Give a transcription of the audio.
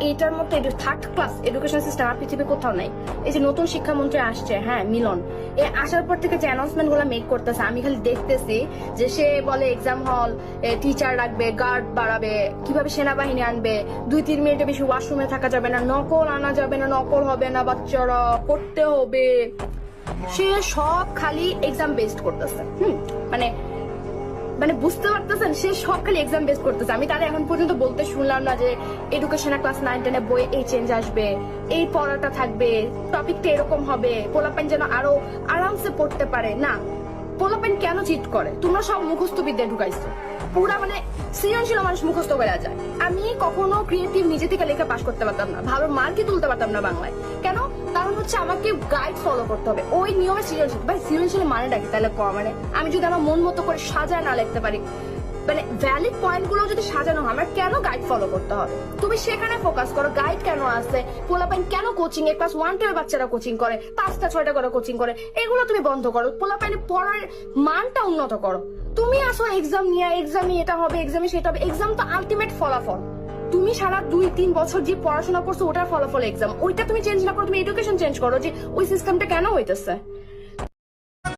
এইটার মতো third class education system আর পৃথিবী কোথাও নাই। এই যে নতুন শিক্ষামন্ত্রী আসছে, হ্যাঁ মিলন, এ আসার পর থেকে যে অ্যানাউন্সমেন্ট গুলো মেক করতেছে, আমি খালি দেখতেছি যে সে বলে এক্সাম হল, টিচার রাখবে, গার্ড বাড়াবে, কিভাবে সেনাবাহিনী আনবে, 2-3 মিনিটে বেশি ওয়াশরুমে থাকা যাবে না, নকল আনা যাবে না, নকল হবে না, বাচ্চারা পড়তে হবে। সে সব খালি এক্সাম বেসড করতেছে। মানে মানে বুঝতে পারতেছেন, সে সব খালি এক্সাম বেস করতেছে। আমি তাহলে এখন পর্যন্ত বলতে শুনলাম না যে এডুকেশনের ক্লাস 9-10 বই এই চেঞ্জ আসবে, এই পড়াটা থাকবে, টপিকটা এরকম হবে, পোলাপাইন যেন আরো আরামসে পড়তে পারে। না, পোলাপাইন কেন চিট করে? তোমরা সব মুখস্থ বিদ্যা ঢুকাইছো পুরা, মানে সৃজনশীল মানুষ মুখস্থ করে যায়। আমি কখনো ক্রিয়েটিভ নিজে থেকে লেখা পাস করতে পারতাম না, ভালো মার্কই তুলতে পারতাম না বাংলায়। কেন? কারণ হচ্ছে আমাকে গাইড ফলো করতে হবে, ওই নিয়মে সৃজনশীল। ভাই সৃজনশীল মানে ডাকি তাহলে মানে আমি যদি আমার মন মতো করে সাজায় না লিখতে পারি, মানে ভ্যালিড পয়েন্ট গুলো যদি সাজানো হয়, আমার কেন গাইড ফলো করতে হবে? তুমি সেখানে ফোকাস করো, গাইড কেন আসছে, পোলাপাইন কেন কোচিং এ, ক্লাস 1-2 বাচ্চারা কোচিং করে, 5টা-6টা করে কোচিং করে, এগুলো তুমি বন্ধ করো। পোলাপাইনের পড়ার মানটা উন্নত করো। তুমি আসো এক্সাম নিয়ে, এক্সামে এটা হবে, এক্সামে সেটা হবে। এক্সাম তো আলটিমেট ফলাফল। তুমি সারা 2-3 বছর যে পড়াশোনা করছো ওটার ফলাফল এক্সাম। ওইটা তুমি চেঞ্জ না করো, তুমি এডুকেশন চেঞ্জ করো, যে ওই সিস্টেমটা কেন হইতেছে।